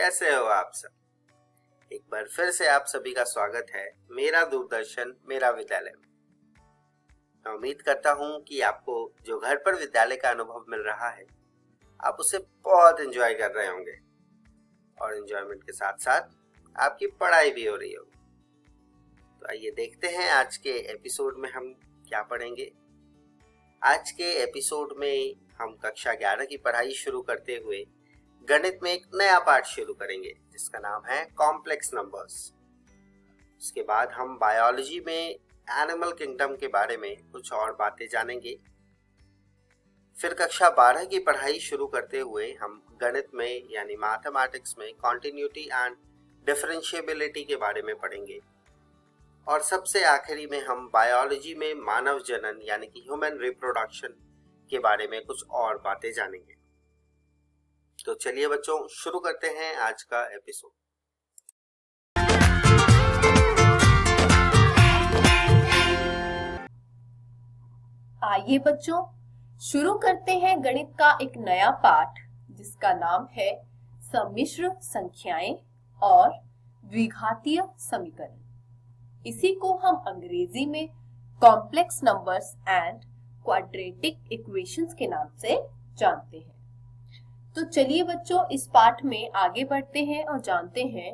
कैसे हो आप सब। एक बार फिर से आप सभी का स्वागत है मेरा दूरदर्शन मेरा विद्यालय में। मैं उम्मीद करता हूँ कि आपको जो घर पर विद्यालय का अनुभव मिल रहा है आप उसे बहुत एंजॉय कर रहे होंगे और एंजॉयमेंट के साथ साथ आपकी पढ़ाई भी हो रही होगी। तो आइए देखते हैं आज के एपिसोड में हम क्या पढ़ेंगे। आज के एपिसोड में हम कक्षा 11 की पढ़ाई शुरू करते हुए गणित में एक नया पाठ शुरू करेंगे जिसका नाम है कॉम्प्लेक्स नंबर्स। उसके बाद हम बायोलॉजी में एनिमल किंगडम के बारे में कुछ और बातें जानेंगे। फिर कक्षा 12 की पढ़ाई शुरू करते हुए हम गणित में यानी मैथमेटिक्स में कॉन्टिन्यूटी एंड डिफरेंशिएबिलिटी के बारे में पढ़ेंगे। और सबसे आखिरी में हम बायोलॉजी में मानव जनन यानी कि ह्यूमन रिप्रोडक्शन के बारे में कुछ और बातें जानेंगे। तो चलिए बच्चों शुरू करते हैं आज का एपिसोड। आइए बच्चों शुरू करते हैं गणित का एक नया पाठ जिसका नाम है सम्मिश्र संख्याएं और द्विघातीय समीकरण। इसी को हम अंग्रेजी में complex numbers and quadratic equations के नाम से जानते हैं। तो चलिए बच्चों इस पाठ में आगे बढ़ते हैं और जानते हैं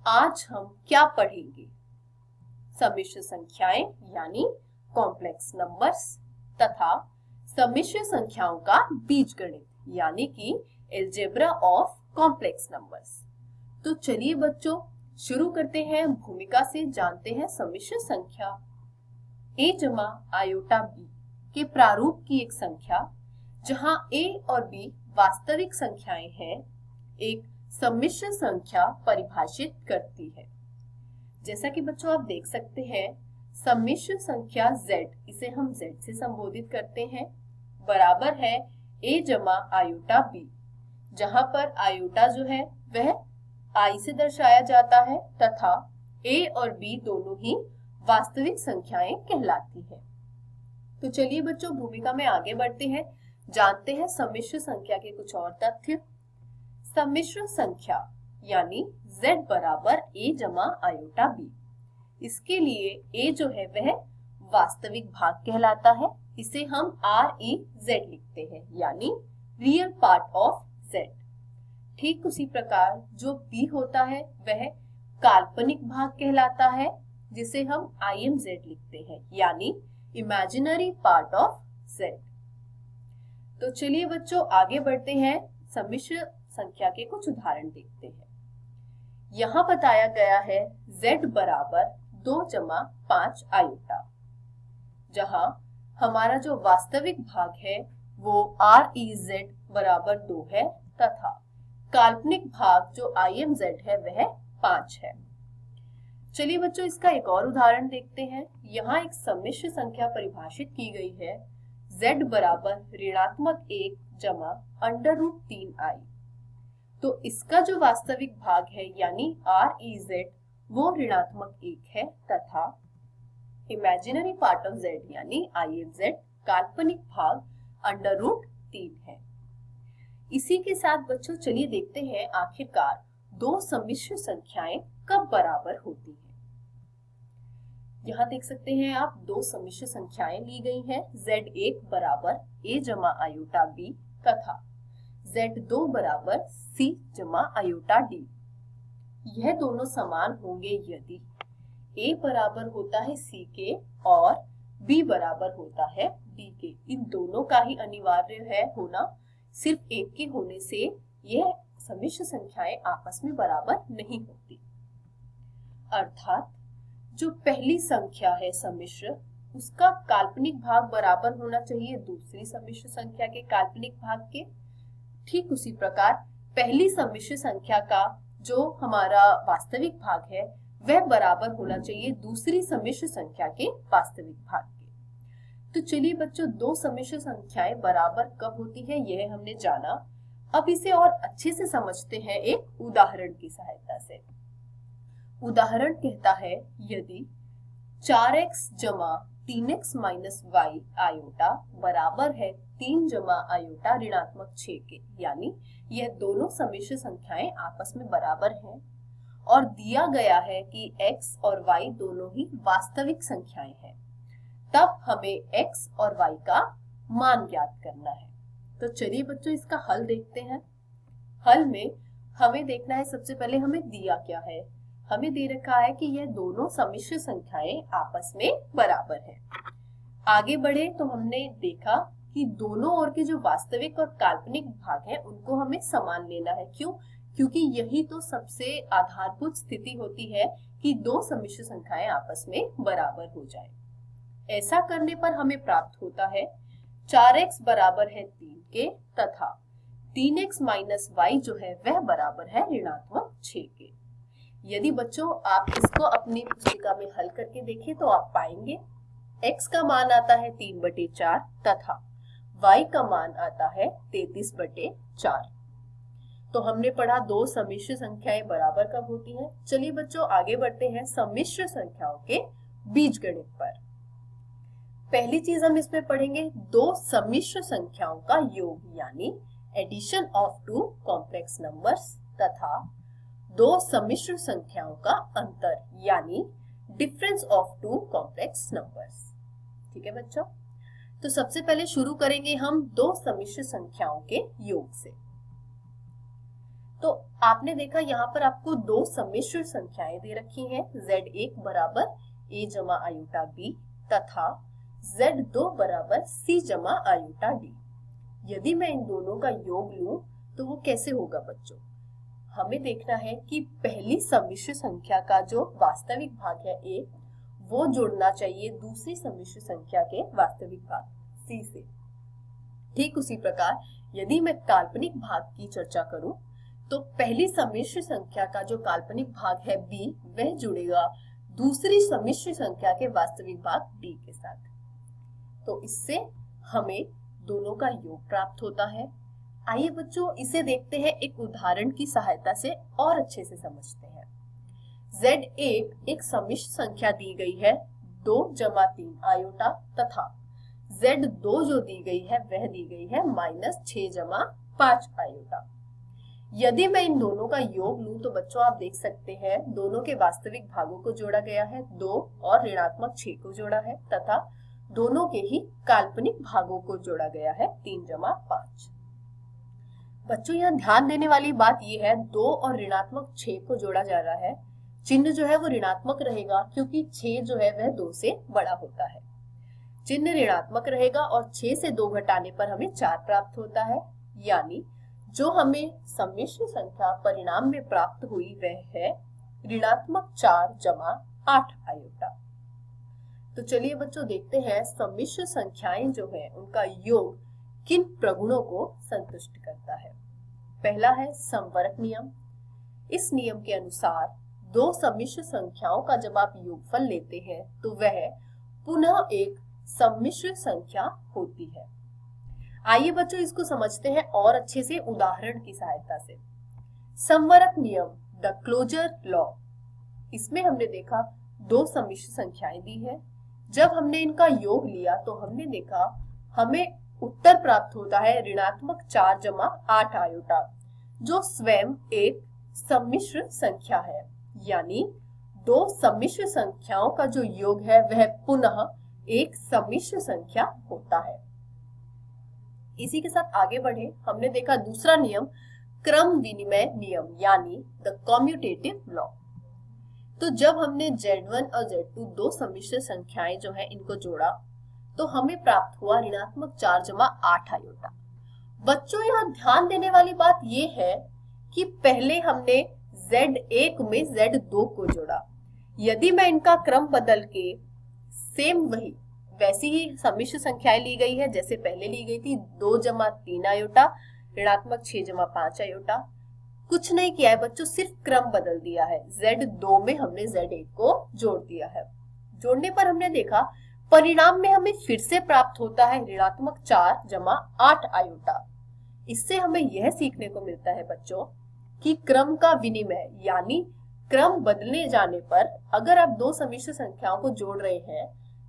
आज हम क्या पढ़ेंगे। सम्मिश्र संख्याएं यानी कॉम्प्लेक्स नंबर्स तथा सम्मिश्र संख्याओं का बीजगणित यानी कि अलजेब्रा ऑफ कॉम्प्लेक्स नंबर्स। तो चलिए बच्चों शुरू करते हैं भूमिका से, जानते हैं सम्मिश्र संख्या। a जमा आयोटा b के प्रारूप की एक संख्या जहां a और b वास्तविक संख्याएं हैं एक सम्मिश्र संख्या परिभाषित करती है। जैसा कि बच्चों आप देख सकते हैं सम्मिश्र संख्या z, इसे हम z से संबोधित करते हैं, बराबर है a जमा आयोटा b, जहां पर आयोटा जो है वह i से दर्शाया जाता है तथा a और b दोनों ही वास्तविक संख्याएं कहलाती है। तो चलिए बच्चों भूमिका में आगे बढ़ते हैं, जानते हैं सम्मिश्र संख्या के कुछ और तथ्य। सम्मिश्र संख्या यानी z बराबर a जमा आयोटा b, इसके लिए a जो है वह वास्तविक भाग कहलाता है, इसे हम REZ लिखते हैं यानी रियल पार्ट ऑफ z। ठीक उसी प्रकार जो b होता है वह काल्पनिक भाग कहलाता है जिसे हम IMZ लिखते हैं यानी इमेजिनरी पार्ट ऑफ z। तो चलिए बच्चों आगे बढ़ते हैं, सम्मिश्र संख्या के कुछ उदाहरण देखते हैं। यहाँ बताया गया है z बराबर 2 जमा 5 आयोटा, जहां हमारा जो वास्तविक भाग है वो REZ बराबर 2 है तथा काल्पनिक भाग जो IMZ है वह 5 है। चलिए बच्चों इसका एक और उदाहरण देखते हैं। यहाँ एक सम्मिश्र संख्या परिभाषित की गई है z बराबर ऋणात्मक 1 जमा √3i। तो इसका जो वास्तविक भाग है यानी REZ वो ऋणात्मक 1 है तथा इमेजिनरी पार्ट ऑफ z यानी IMZ काल्पनिक भाग √3 है। इसी के साथ बच्चों चलिए देखते हैं आखिरकार दो सम्मिश्र संख्याएं कब बराबर होती हैं। यहाँ देख सकते हैं आप दो सम्मिश्र संख्याएं ली गई हैं, z1 बराबर a जमा आयोटा b तथा z2 बराबर c जमा आयोटा d। यह दोनों समान होंगे यदि a बराबर होता है c के और b बराबर होता है d के। इन दोनों का ही अनिवार्य है होना, सिर्फ एक के होने से यह सम्मिश्र संख्याएं आपस में बराबर नहीं होती। अर्थात जो पहली संख्या है सम्मिश्र उसका काल्पनिक भाग बराबर होना चाहिए दूसरी सम्मिश्र संख्या के काल्पनिक भाग के। ठीक उसी प्रकार पहली सम्मिश्र संख्या का जो हमारा वास्तविक भाग है वह बराबर होना चाहिए दूसरी सम्मिश्र संख्या के वास्तविक भाग के। तो चलिए बच्चों दो सम्मिश्र संख्याएं बराबर कब होती है यह हमने जाना। अब इसे और अच्छे से समझते हैं एक उदाहरण की सहायता से। उदाहरण कहता है यदि 4x जमा 3x माइनस वाई आयोटा बराबर है 3 जमा आयोटा ऋणात्मक 6 के, यानी यह दोनों सम्मिश्र संख्याएं आपस में बराबर हैं और दिया गया है कि x और y दोनों ही वास्तविक संख्याएं हैं। तब हमें x और y का मान ज्ञात करना है। तो चलिए बच्चों इसका हल देखते हैं। हल में हमें देखना है, सबसे पहले हमें दिया क्या है। हमें दे रखा है कि यह दोनों सम्मिश्र संख्याएं आपस में बराबर हैं। आगे बढ़े तो हमने देखा कि दोनों ओर के जो वास्तविक और काल्पनिक भाग हैं उनको हमें समान लेना है। क्यों? क्योंकि यही तो सबसे आधारभूत स्थिति होती है कि दो सम्मिश्र संख्याएं आपस में बराबर हो जाए। ऐसा करने पर हमें प्राप्त होता है 4x बराबर है 3 के तथा 3x माइनस वाई जो है वह बराबर है ऋणात्मक 6 के। यदि बच्चों आप इसको अपनी पुस्तिका में हल करके देखें तो आप पाएंगे x का मान आता है 3/4 तथा y का मान आता है 33/4। तो हमने पढ़ा दो सम्मिश्र संख्याएं बराबर कब होती हैं। चलिए बच्चों आगे बढ़ते हैं सम्मिश्र संख्याओं के बीजगणित पर। पहली चीज हम इसमें पढ़ेंगे दो सम्मिश्र संख्याओं का योग यानी addition of two complex numbers तथा दो सम्मिश्र संख्याओं का अंतर यानी difference of two complex numbers. ठीक है बच्चों, तो सबसे पहले शुरू करेंगे हम दो सम्मिश्र संख्याओं के योग से। तो आपने देखा यहाँ पर आपको दो सम्मिश्र संख्याएं दे रखी हैं, z1 बराबर a जमा आयोटा b तथा z2 बराबर c जमा आयोटा d। यदि मैं इन दोनों का योग लूं तो वो कैसे होगा बच्चों? हमें देखना है कि पहली सम्मिश्र संख्या का जो वास्तविक भाग है a वो जोड़ना चाहिए दूसरी सम्मिश्र संख्या के वास्तविक भाग c से। ठीक उसी प्रकार यदि मैं काल्पनिक भाग की चर्चा करूं तो पहली सम्मिश्र संख्या का जो काल्पनिक भाग है b वह जुड़ेगा दूसरी सम्मिश्र संख्या के वास्तविक भाग d के साथ। तो इससे हमें दोनों का योग प्राप्त होता है। आइए बच्चों इसे देखते हैं एक उदाहरण की सहायता से और अच्छे से समझते हैं। z1 एक सम्मिश्र संख्या दी गई है 2 जमा 3 आयोटा तथा z2 जो दी गई है वह दी गई है -6 जमा 5 आयोटा। यदि मैं इन दोनों का योग लूं तो बच्चों आप देख सकते हैं दोनों के वास्तविक भागों को जोड़ा गया है 2 और ऋणात्मक 6 को जोड़ा है तथा दोनों के ही काल्पनिक भागों को जोड़ा गया है 3 जमा 5। बच्चों यहाँ ध्यान देने वाली बात यह है 2 और ऋणात्मक 6 को जोड़ा जा रहा है। चिन्ह जो है वो ऋणात्मक रहेगा क्योंकि 6 जो है वह 2 से बड़ा होता है। चिन्ह ऋणात्मक रहेगा और 6 से 2 घटाने पर हमें 4 प्राप्त होता है, यानी जो हमें सम्मिश्र संख्या परिणाम में प्राप्त हुई वह है ऋणात्मक 4 जमा 8 आयोटा। तो चलिए बच्चों देखते हैं सम्मिश्र संख्याएं जो है उनका योग किन प्रगुणों को संतुष्ट करता है। पहला है समवरक नियम। इस नियम के अनुसार दो सम्मिश्र संख्याओं का जब आप योगफल लेते हैं तो वह पुनः एक सम्मिश्र संख्या होती है। आइए बच्चों इसको समझते हैं और अच्छे से उदाहरण की सहायता से। समवरक नियम द क्लोजर लॉ, इसमें हमने देखा दो सम्मिश्र संख्याएं दी है। जब हमने इनका योग लिया तो हमने देखा हमें उत्तर प्राप्त होता है ऋणात्मक 4 जमा 8 आयोटा, जो स्वयं एक सम्मिश्र संख्या है, यानी दो सम्मिश्र संख्याओं का जो योग है वह पुनः एक सम्मिश्र संख्या होता है। इसी के साथ आगे बढ़े, हमने देखा दूसरा नियम क्रम विनिमय नियम यानी द कम्यूटेटिव लॉ। तो जब हमने Z1 और Z2 दो सम्मिश्र संख्याएं जो है इनको जोड़ा तो हमें प्राप्त हुआ ऋणात्मक 4 जमा 8 आयोटा। बच्चों यहाँ ध्यान देने वाली बात यह है कि पहले हमने Z1 में Z2 को जोड़ा। यदि मैं इनका क्रम बदल के सेम वैसी ही सम्मिश्र संख्याएं ली गई है जैसे पहले ली गई थी 2 जमा 3 आयोटा ऋणात्मक 6 जमा 5 आयोटा, कुछ नहीं किया है बच्चों, सिर्फ क्रम बदल दिया है। Z2 में हमने Z1 को जोड़ दिया है। जोड़ने पर हमने देखा परिणाम में हमें फिर से प्राप्त होता है ऋणात्मक 4 जमा 8 आयोटा। इससे हमें यह सीखने को मिलता है बच्चों कि क्रम का विनिमय यानी क्रम बदलने जाने पर अगर आप दो सम्मिश्र संख्याओं को जोड़ रहे हैं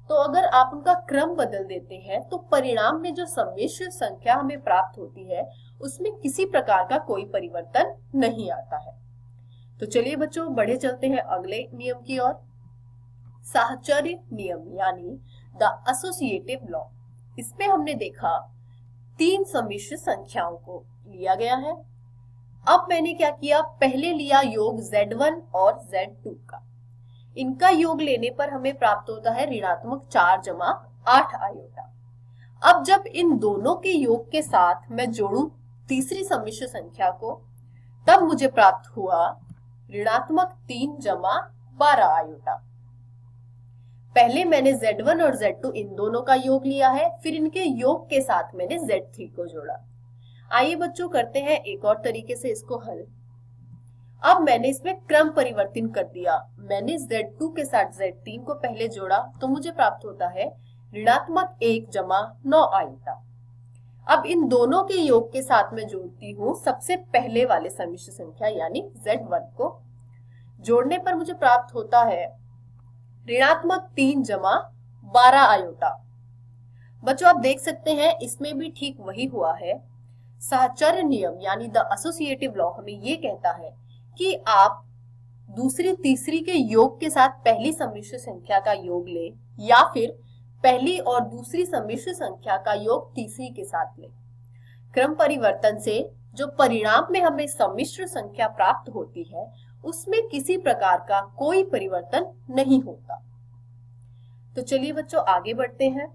तो तो अगर आप उनका क्रम बदल देते हैं तो परिणाम में जो सम्मिश्र संख्या हमें प्राप्त होती है उसमें किसी प्रकार का कोई परिवर्तन नहीं आता है। तो चलिए बच्चों बढ़े चलते हैं अगले नियम की ओर। साहचर्य नियम यानी द एसोसिएटिव लॉ। इसमें हमने देखा 3 सम्मिश्र संख्याओं को लिया गया है। अब मैंने क्या किया, पहले लिया योग Z1 और Z2 का। इनका योग लेने पर हमें प्राप्त होता है ऋणात्मक 4 जमा 8 आयोटा। अब जब इन दोनों के योग के साथ मैं जोड़ूं तीसरी सम्मिश्र संख्या को, तब मुझे प्राप्त हुआ ऋणात्मक 3 जमा 12 आयोटा। पहले मैंने Z1 और Z2 इन दोनों का योग लिया है, फिर इनके योग के साथ मैंने Z3 को जोड़ा। आइए बच्चों करते हैं एक और तरीके से इसको हल। अब मैंने इसमें क्रम परिवर्तन कर दिया। मैंने Z2 के साथ Z3 को पहले जोड़ा तो मुझे प्राप्त होता है ऋणात्मक 1 जमा 9 आयोटा। अब इन दोनों के योग के साथ मैं जोड़ती हूँ सबसे पहले वाले सम्मिश्र संख्या यानी Z1 को। जोड़ने पर मुझे प्राप्त होता है ऋणात्मक 3 जमा 12 आयोटा। बच्चों आप देख सकते हैं इसमें भी ठीक वही हुआ है। साहचर्य नियम यानी द एसोसिएटिव लॉ हमें ये कहता है कि आप दूसरी तीसरी के योग के साथ पहली सम्मिश्र संख्या का योग ले या फिर पहली और दूसरी सम्मिश्र संख्या का योग तीसरी के साथ ले। क्रम परिवर्तन से जो परिणाम में हमें सम्मिश्र संख्या प्राप्त होती है उसमें किसी प्रकार का कोई परिवर्तन नहीं होता। तो चलिए बच्चों आगे बढ़ते हैं।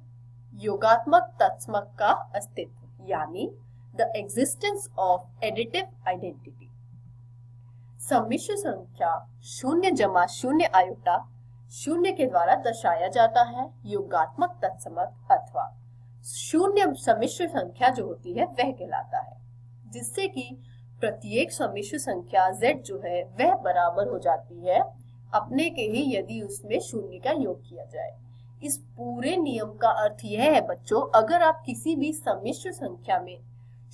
योगात्मक तत्समक का अस्तित्व यानी the existence of additive identity. सम्मिश्र संख्या 0 जमा 0 आयोटा 0 के द्वारा दर्शाया जाता है। योगात्मक तत्समक अथवा 0 सम्मिश्र संख्या जो होती है वह कहलाता है, जिससे कि प्रत्येक सम्मिश्र संख्या z जो है वह बराबर हो जाती है अपने के ही यदि उसमें 0 का योग किया जाए। इस पूरे नियम का अर्थ यह है बच्चों, अगर आप किसी भी सम्मिश्र संख्या में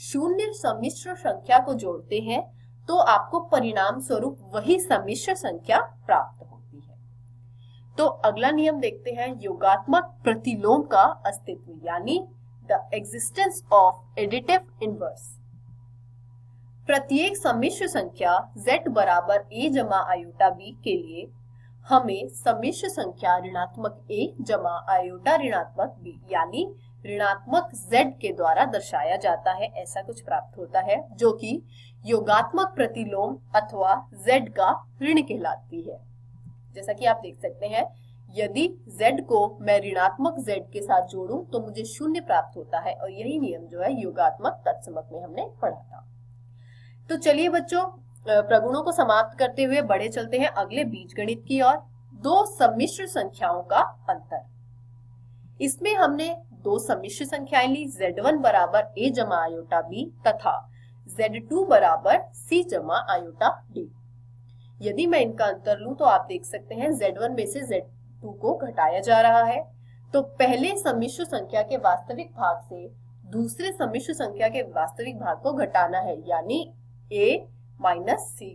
0 सम्मिश्र संख्या को जोड़ते हैं तो आपको परिणाम स्वरूप वही सम्मिश्र संख्या प्राप्त होती है। तो अगला नियम देखते हैं, योगात्मक प्रतिलोम का अस्तित्व यानी the existence of additive inverse. प्रत्येक सम्मिश्र संख्या z बराबर a जमा आयोटा b के लिए हमें सम्मिश्र संख्या ऋणात्मक a जमा आयोटा ऋणात्मक b यानी ऋणात्मक z के द्वारा दर्शाया जाता है, ऐसा कुछ प्राप्त होता है जो कि योगात्मक प्रतिलोम अथवा z का ऋण कहलाती है। जैसा कि आप देख सकते हैं, यदि z को मैं ऋणात्मक z के साथ जोड़ूं तो मुझे 0 प्राप्त होता है और यही नियम जो है योगात्मक तत्समक में हमने पढ़ा था। तो चलिए बच्चों प्रगुणों को समाप्त करते हुए बढ़े चलते हैं अगले बीजगणित की ओर। 2 सम्मिश्र संख्याओं का अंतर। इसमें हमने 2 सम्मिश्र संख्याएं ली, Z1 बराबर a जमा आयोटा b तथा Z2 बराबर c जमा आयोटा d। यदि मैं इनका अंतर लूं तो आप देख सकते हैं Z1 में से Z2 को घटाया जा रहा है। तो पहले सम्मिश्र संख्या के वास्तविक भाग से दूसरे सम्मिश्र संख्या के वास्तविक भाग को घटाना है, यानी a माइनस c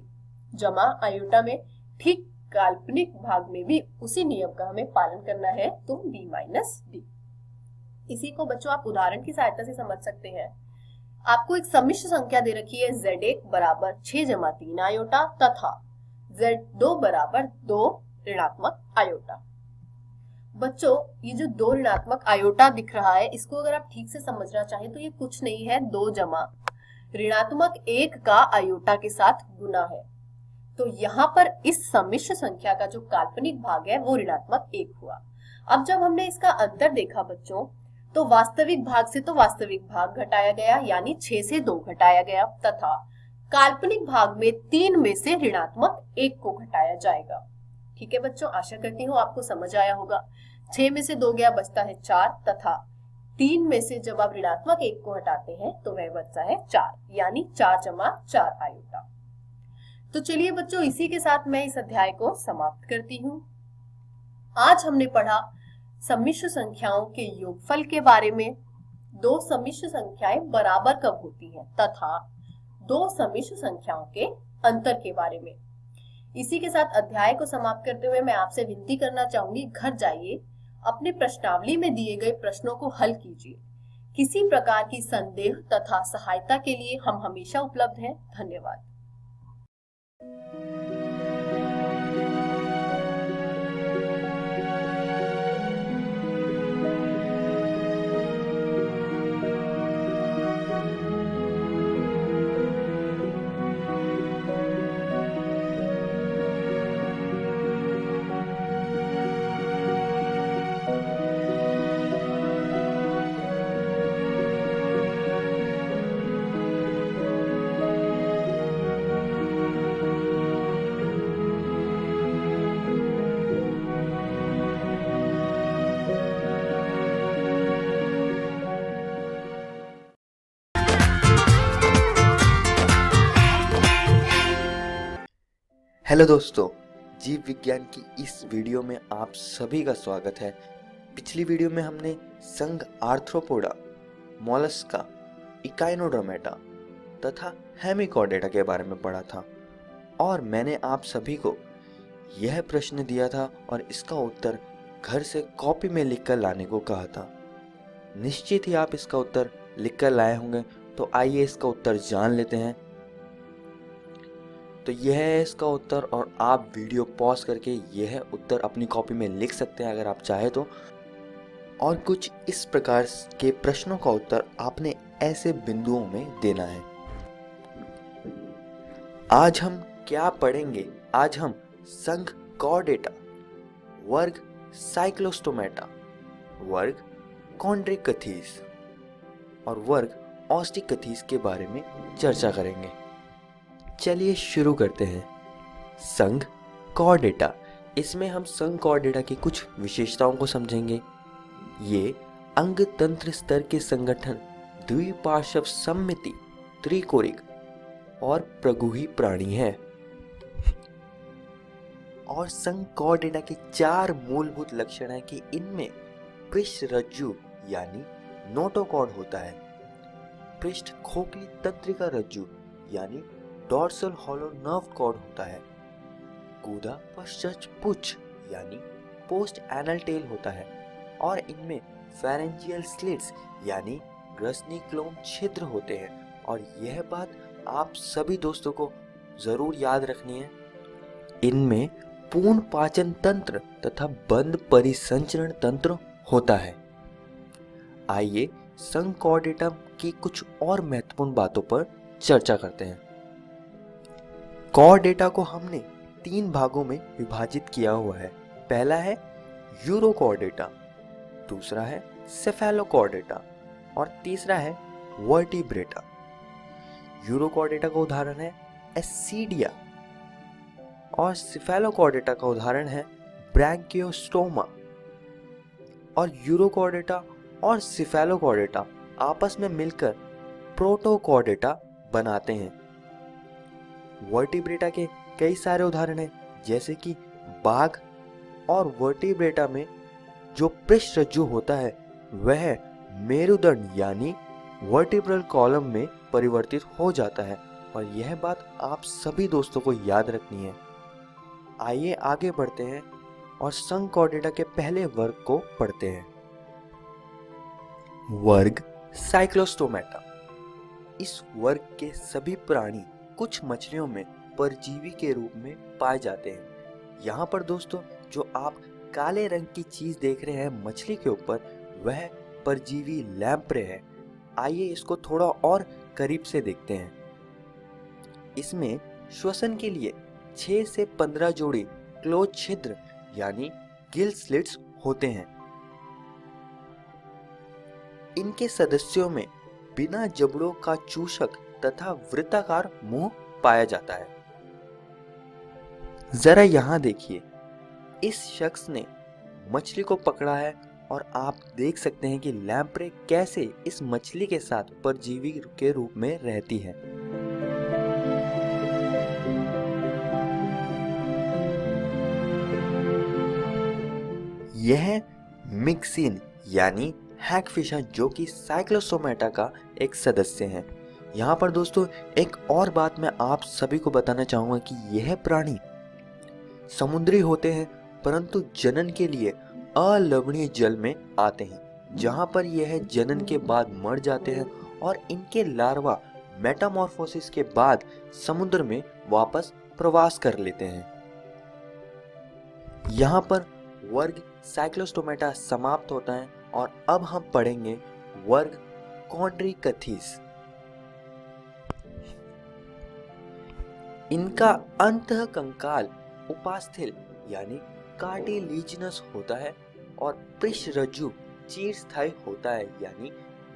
जमा आयोटा में। ठीक काल्पनिक भाग में भी उसी नियम का हमें पालन करना है, तो b माइनस d। इसी को बच्चों आप उदाहरण की सहायता से समझ सकते हैं। आपको एक सम्मिश्र संख्या दे रखी है Z1 बराबर 6 जमा 3 आयोटा तथा Z2 बराबर 2 ऋणात्मक आयोटा। बच्चों ये जो 2 ऋणात्मक आयोटा दिख रहा है इसको अगर आप ठीक से समझना चाहें तो ये कुछ नहीं है, 2 जमा ऋणात्मक 1 का आयोटा के साथ गुना है। तो यहाँ पर इस सम्मिश्र संख्या का जो काल्पनिक भाग है वो ऋणात्मक 1 हुआ। अब जब हमने इसका अंतर देखा बच्चों तो वास्तविक भाग से तो वास्तविक भाग घटाया गया यानी 6 से 2 घटाया गया तथा काल्पनिक भाग में 3 में से ऋणात्मक 1 को घटाया जाएगा। ठीक है बच्चों, आशा करती हूँ आपको समझ आया होगा। 6 में से 2 गया बचता है 4 तथा 3 में से जब आप ऋणात्मक 1 को हटाते हैं तो वह बचता है 4 यानी 4 जमा 4 आयोटा। तो चलिए बच्चों इसी के साथ मैं इस अध्याय को समाप्त करती हूँ। आज हमने पढ़ा सम्मिश्र संख्याओं के योगफल के बारे में, 2 सम्मिश्र संख्याएं बराबर कब होती हैं तथा 2 सम्मिश्र संख्याओं के अंतर के बारे में। इसी के साथ अध्याय को समाप्त करते हुए मैं आपसे विनती करना चाहूंगी, घर जाइए अपने प्रश्नावली में दिए गए प्रश्नों को हल कीजिए। किसी प्रकार की संदेह तथा सहायता के लिए हम हमेशा उपलब्ध हैं। धन्यवाद। हेलो दोस्तों, जीव विज्ञान की इस वीडियो में आप सभी का स्वागत है। पिछली वीडियो में हमने संघ आर्थ्रोपोडा, मोलस्का, इकाइनोडर्मेटा तथा हेमिकॉर्डेटा के बारे में पढ़ा था और मैंने आप सभी को यह प्रश्न दिया था और इसका उत्तर घर से कॉपी में लिखकर लाने को कहा था। निश्चित ही आप इसका उत्तर लिखकर लाए होंगे, तो आइए इसका उत्तर जान लेते हैं। तो यह है इसका उत्तर और आप वीडियो पॉज करके यह उत्तर अपनी कॉपी में लिख सकते हैं अगर आप चाहे तो। और कुछ इस प्रकार के प्रश्नों का उत्तर आपने ऐसे बिंदुओं में देना है। आज हम क्या पढ़ेंगे? आज हम संघ कॉर्डेटा, वर्ग साइक्लोस्टोमेटा, वर्ग कॉन्ड्रिकथीस और वर्ग ऑस्टिकथीस के बारे में चर्चा करेंगे। चलिए शुरू करते हैं। संघ कॉर्डेटा, इसमें हम संघ कॉर्डेटा की कुछ विशेषताओं को समझेंगे। ये अंग तंत्र स्तर के संगठन, द्विपार्श्व सममिति, त्रिकोणिक और प्रगुही प्राणी है। और संघ कॉर्डेटा के 4 मूलभूत लक्षण हैं कि इनमें पृष्ठ रज्जु यानी नोटोकॉर्ड होता है, पृष्ठ खोखली तंत्रिका रज्जु यानी डॉर्सल हॉलो नर्व कॉर्ड होता है, गूदा पश्चात पुच्छ यानी पोस्ट एनल टेल होता है और इनमें फेरेंजियल स्लिट्स यानी ग्रसनी क्लोम छिद्र होते हैं। और यह बात आप सभी दोस्तों को जरूर याद रखनी है, इनमें पूर्ण पाचन तंत्र तथा बंद परिसंचरण तंत्र होता है। आइए संघ कॉर्डेटा की कुछ और महत्वपूर्ण बातों पर चर्चा करते हैं। कॉर्डेटा को हमने 3 भागों में विभाजित किया हुआ है। पहला है यूरोकॉर्डेटा, दूसरा है सेफेलोकॉर्डेटा और तीसरा है वर्टिब्रेटा। यूरोकॉर्डेटा का उदाहरण है एसिडिया और सेफेलोकॉर्डेटा का उदाहरण है ब्रैंकियोस्टोमा। और यूरोकॉर्डेटा और सेफेलोकॉर्डेटा आपस में मिलकर प्रोटोकॉर्डेटा बनाते हैं। वर्टिब्रेटा के कई सारे उदाहरण हैं, जैसे कि बाघ, और वर्टिब्रेटा में जो पृष्ठ रज्जु होता है वह मेरुदंड यानी वर्टिब्रल कॉलम में परिवर्तित हो जाता है। और यह बात आप सभी दोस्तों को याद रखनी है। आइए आगे बढ़ते हैं और संघ कॉर्डेटा के पहले वर्ग को पढ़ते हैं। वर्ग साइक्लोस्टोमेटा। इस वर्ग के सभी प्राणी कुछ मछलियों में परजीवी के रूप में पाए जाते हैं। यहाँ पर दोस्तों जो आप काले रंग की चीज देख रहे हैं मछली के ऊपर, वह परजीवी लैम्प्रे है। आइए इसको थोड़ा और करीब से देखते हैं। इसमें श्वसन के लिए 6 से 15 जोड़ी क्लोज छिद्र यानी गिल स्लिट्स होते हैं। इनके सदस्यों में बिना जबड़ों का चूषक तथा वृत्ताकार मुंह पाया जाता है। जरा यहां देखिए, इस शख्स ने मछली को पकड़ा है और आप देख सकते हैं कि लैम्प्रे कैसे इस मछली के साथ परजीवी के रूप में रहती है। यह मिक्सिन यानी हैगफिश है, जो कि साइक्लोसोमेटा का एक सदस्य है। यहाँ पर दोस्तों एक और बात मैं आप सभी को बताना चाहूंगा कि यह प्राणी समुद्री होते हैं, परंतु जनन के लिए अलवणीय जल में आते हैं, जहां पर यह जनन के बाद मर जाते हैं और इनके लार्वा मेटामॉर्फोसिस के बाद समुद्र में वापस प्रवास कर लेते हैं। यहाँ पर वर्ग साइक्लोस्टोमेटा समाप्त होता है और अब हम पढ़ेंगे वर्ग कॉन्ड्रिकथीस। इनका अंतःकंकाल उपास्थल यानी कार्टिलेजिनस होता है और पृष्ठरज्जु चिरस्थायी होता है, यानी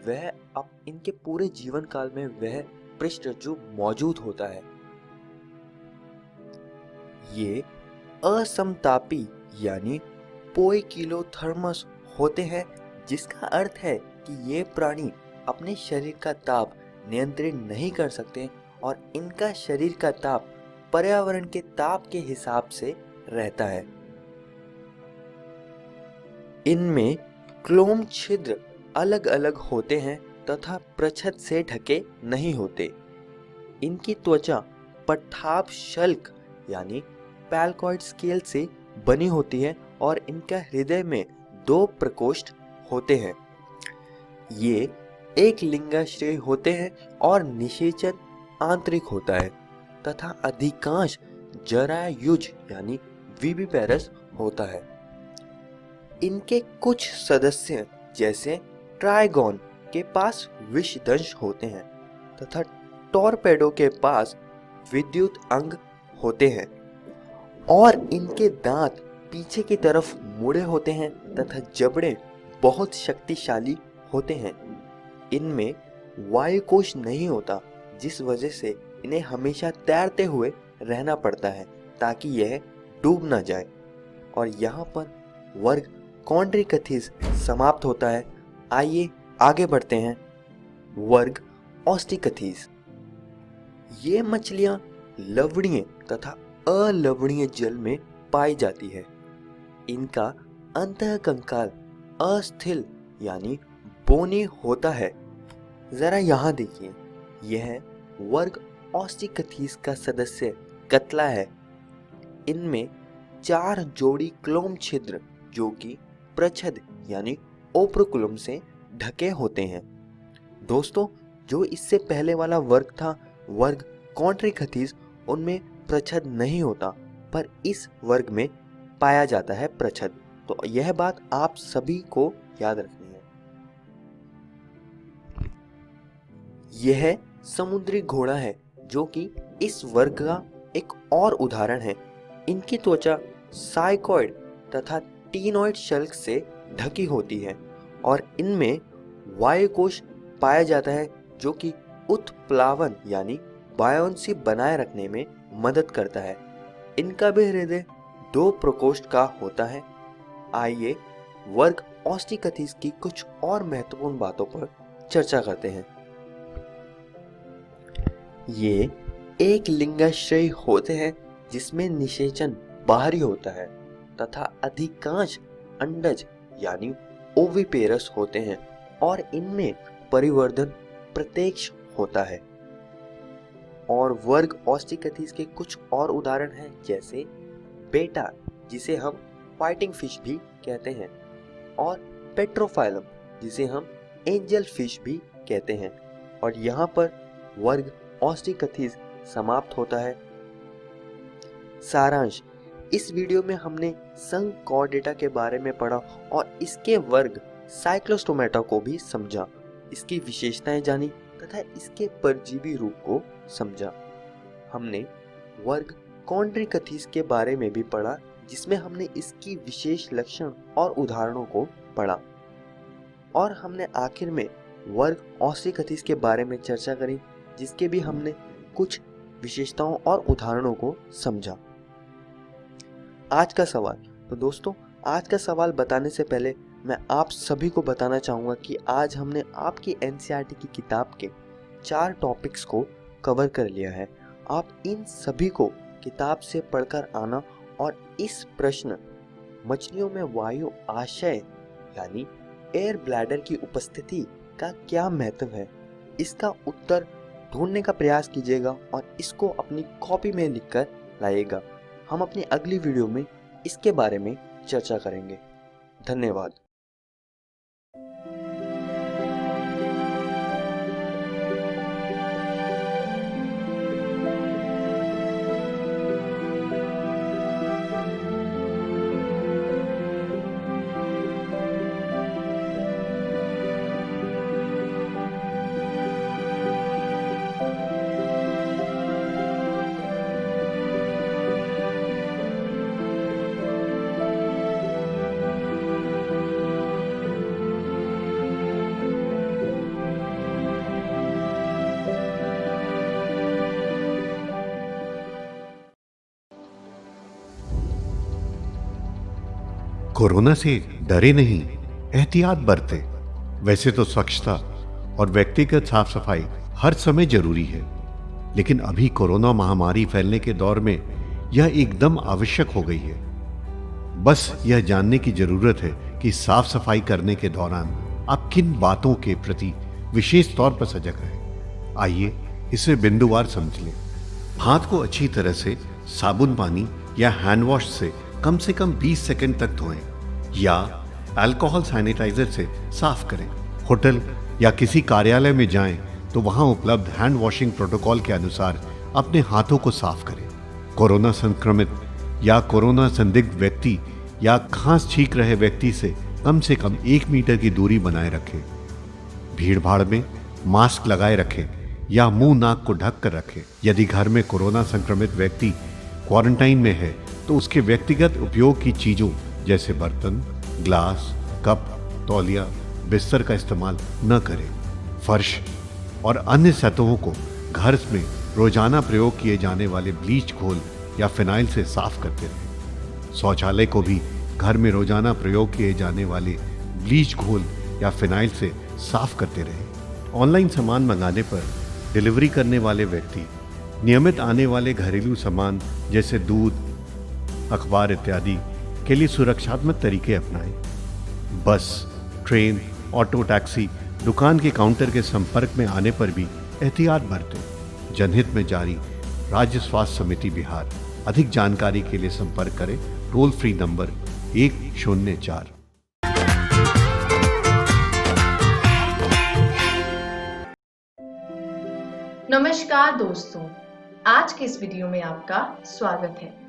वह अब इनके पूरे जीवन काल में वह पृष्ठरज्जु मौजूद होता है। ये असमतापी यानी पोइकिलोथर्मस होते हैं, जिसका अर्थ है कि ये प्राणी अपने शरीर का ताप नियंत्रित नहीं कर सकते और इनका शरीर का ताप पर्यावरण के ताप के हिसाब से रहता है। इनमें क्लोम छिद्र अलग अलग होते हैं तथा प्रच्छद से ढके नहीं होते। इनकी त्वचा पठाभ शल्क यानी पैलकॉइड स्केल से बनी होती है और इनका हृदय में 2 प्रकोष्ठ होते हैं। ये एक लिंगाश्रयी होते हैं और निषेचन आंतरिक होता है तथा अधिकांश जरायुज यानी विविपेरस होता है। इनके कुछ सदस्य जैसे ट्राइगोन के पास विषदंश होते हैं तथा टॉर्पेडो के पास विद्युत अंग होते हैं और इनके दांत पीछे की तरफ मुड़े होते हैं तथा जबड़े बहुत शक्तिशाली होते हैं। इनमें वायुकोश नहीं होता, जिस वजह से इन्हें हमेशा तैरते हुए रहना पड़ता है ताकि यह डूब न जाए। और यहाँ पर वर्ग कॉन्ड्रिकथीस समाप्त होता है। आइए आगे बढ़ते हैं वर्ग ऑस्टिकथीस। ये मछलियां लवणीय तथा अलवणीय जल में पाई जाती है। इनका अंतःकंकाल अस्थिल यानी बोनी होता है। जरा यहाँ देखिए, यह वर्ग ऑस्टिकथीस का सदस्य कतला है। इनमें 4 जोड़ी क्लोम छिद्र जो कि प्रच्छद यानी ओप्रकुलम से ढके होते हैं। दोस्तों, जो इससे पहले वाला वर्ग था वर्ग कॉन्ट्रिकथीस, उनमें प्रच्छद नहीं होता, पर इस वर्ग में पाया जाता है प्रच्छद। तो यह बात आप सभी को याद रखनी है। यह समुद्री घोड़ा है जो कि इस वर्ग का एक और उदाहरण है। इनकी त्वचा साइकोइड तथा टीनोइड शल्क से ढकी होती है और इनमें वायुकोश पाया जाता है जो कि उत्प्लावन यानी बायोन्सी बनाए रखने में मदद करता है। इनका भी हृदय 2 प्रकोष्ठ का होता है। आइए वर्ग ऑस्टिकथीस की कुछ और महत्वपूर्ण बातों पर चर्चा करते हैं। ये एक लिंगाश्रयी होते हैं जिसमें निषेचन बाहरी होता है तथा अधिकांश अंडज यानी ओविपेरस होते हैं और इनमें परिवर्धन प्रत्यक्ष होता है। और वर्ग ऑस्टिकथीस के कुछ और उदाहरण हैं, जैसे बेटा जिसे हम फाइटिंग फिश भी कहते हैं और पेट्रोफाइलम जिसे हम एंजल फिश भी कहते हैं। और यहाँ पर वर्ग ऑस्टिकथीस समाप्त होता है। सारांश, इस वीडियो में हमने संघ कॉर्डेटा के बारे में पढ़ा और इसके वर्ग साइक्लोस्टोमेटा को भी समझा, इसकी विशेषताएं जानी तथा इसके परजीवी रूप को समझा। हमने वर्ग कॉन्ड्रिकथीस के बारे में भी पढ़ा, जिसमें हमने इसकी विशेष लक्षण और उदाहरणों को पढ़ा। और हमने आखिर में वर्ग ऑस्टिकथीस के बारे में चर्चा करी, जिसके भी हमने कुछ विशेषताओं और उदाहरणों को समझा। आज का सवाल, तो दोस्तों आज का सवाल बताने से पहले मैं आप सभी को बताना चाहूँगा कि आज हमने आपकी एनसीईआरटी की किताब के 4 टॉपिक्स को कवर कर लिया है। आप इन सभी को किताब से पढ़कर आना और इस प्रश्न मछलियों में वायु आशय यानी एयर ब्लैडर की उपस्थिति का क्या महत्व है, इसका उत्तर ढूंढने का प्रयास कीजिएगा और इसको अपनी कॉपी में लिखकर लाइएगा। हम अपनी अगली वीडियो में इसके बारे में चर्चा करेंगे। धन्यवाद। कोरोना से डरे नहीं, एहतियात बरतें। वैसे तो स्वच्छता और व्यक्तिगत साफ सफाई हर समय जरूरी है, लेकिन अभी कोरोना महामारी फैलने के दौर में यह एकदम आवश्यक हो गई है। बस यह जानने की जरूरत है कि साफ सफाई करने के दौरान आप किन बातों के प्रति विशेष तौर पर सजग रहें। आइए इसे बिंदुवार समझ लें। हाथ को अच्छी तरह से साबुन पानी या हैंड वॉश से कम 20 सेकंड तक धोएं या अल्कोहल सैनिटाइजर से साफ करें। होटल या किसी कार्यालय में जाएं तो वहां उपलब्ध हैंड वॉशिंग प्रोटोकॉल के अनुसार अपने हाथों को साफ करें। कोरोना संक्रमित या कोरोना संदिग्ध व्यक्ति या खांस छींक रहे व्यक्ति से कम 1 मीटर की दूरी बनाए रखें। भीड़ भाड़ में मास्क लगाए रखें या मुंह नाक को ढक कर रखें। यदि घर में कोरोना संक्रमित व्यक्ति क्वारंटाइन में है तो उसके व्यक्तिगत उपयोग की चीजों जैसे बर्तन, ग्लास, कप, तौलिया, बिस्तर का इस्तेमाल न करें। फर्श और अन्य सतहों को घर में रोजाना प्रयोग किए जाने वाले ब्लीच घोल या फिनाइल से साफ करते रहें। शौचालय को भी घर में रोजाना प्रयोग किए जाने वाले ब्लीच घोल या फिनाइल से साफ करते रहें। ऑनलाइन सामान मंगाने पर डिलीवरी करने वाले व्यक्ति नियमित आने वाले घरेलू सामान जैसे दूध, अखबार इत्यादि के लिए सुरक्षात्मक तरीके अपनाएं। बस, ट्रेन, ऑटो, टैक्सी, दुकान के काउंटर के संपर्क में आने पर भी एहतियात बरतें। जनहित में जारी राज्य स्वास्थ्य समिति बिहार। अधिक जानकारी के लिए संपर्क करें टोल फ्री नंबर 104। नमस्कार दोस्तों, आज के इस वीडियो में आपका स्वागत है।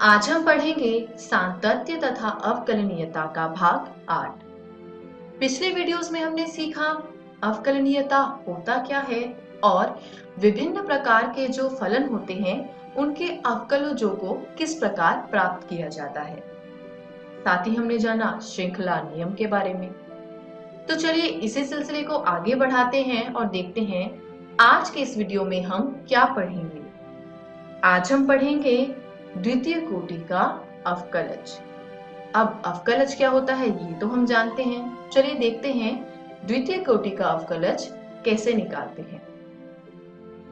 आज हम पढ़ेंगे सांतत्य तथा अवकलनीयता का भाग 8। पिछले वीडियोस में हमने सीखा अवकलनीयता होता क्या है और विभिन्न प्रकार के जो फलन होते हैं उनके अवकलजों को किस प्रकार प्राप्त किया जाता है। साथ ही हमने जाना श्रृंखला नियम के बारे में। तो चलिए इसी सिलसिले को आगे बढ़ाते हैं और देखते हैं आज के इस वीडियो में हम क्या पढ़ेंगे। आज हम पढ़ेंगे द्वितीय कोटि का अवकलज। अब अवकलज क्या होता है ये तो हम जानते हैं। चलिए देखते हैं द्वितीय कोटि का अवकलज कैसे निकालते हैं।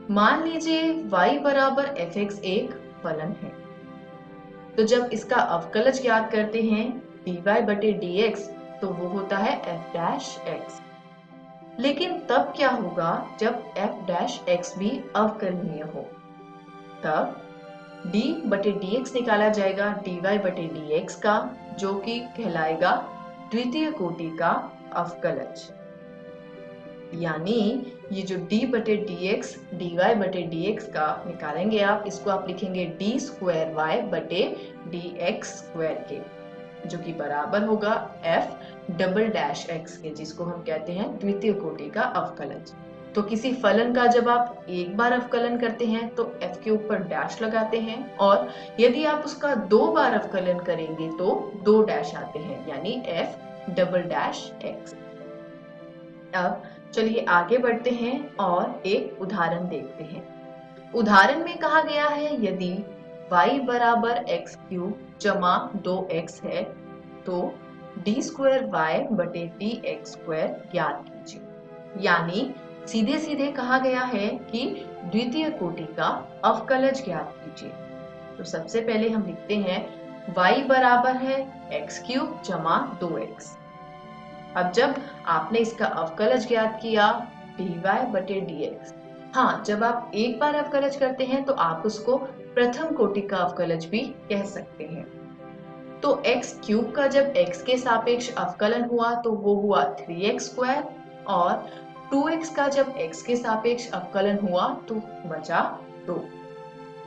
मान लीजिए y बराबर fx एक फलन है, तो जब इसका अवकलज ज्ञात करते हैं dy बटे dx तो वो होता है f डैश x। लेकिन तब क्या होगा जब f डैश x भी अवकलनीय हो? तब d बटे dx निकाला जाएगा dy बटे dx का, जो कि कहलाएगा द्वितीय कोटि का अवकलज। यानी ये जो d बटे dx dy बटे dx का निकालेंगे आप, इसको आप लिखेंगे d स्क्वायर y बटे dx स्क्वायर के, जो कि बराबर होगा f डबल डैश x के, जिसको हम कहते हैं द्वितीय कोटि का अवकलज। तो किसी फलन का जब आप एक बार अवकलन करते हैं तो f के ऊपर डैश लगाते हैं, और यदि आप उसका 2 बार अवकलन करेंगे तो 2 डैश आते हैं, यानी f डबल डैश x। अब चलिए आगे बढ़ते हैं और एक उदाहरण देखते हैं। उदाहरण में कहा गया है यदि y बराबर x क्यूब जमा 2x है तो d स्क्वायर y बटे dx स्क्वायर ज्ञात कीजिए। यानी सीधे सीधे कहा गया है कि द्वितीय कोटि का अवकलज ज्ञात कीजिए। तो सबसे पहले हम लिखते हैं y बराबर है x क्यूब जमा 2x। अब जब आपने इसका अवकलज ज्ञात किया dy बटे dx, हाँ, जब आप एक बार अवकलज करते हैं तो आप उसको प्रथम कोटि का अवकलज भी कह सकते हैं। तो x क्यूब का जब x के सापेक्ष अवकलन हुआ तो वो हुआ 3x स्क्वायर, और 2x का जब x के सापेक्ष अवकलन हुआ तो बचा 2।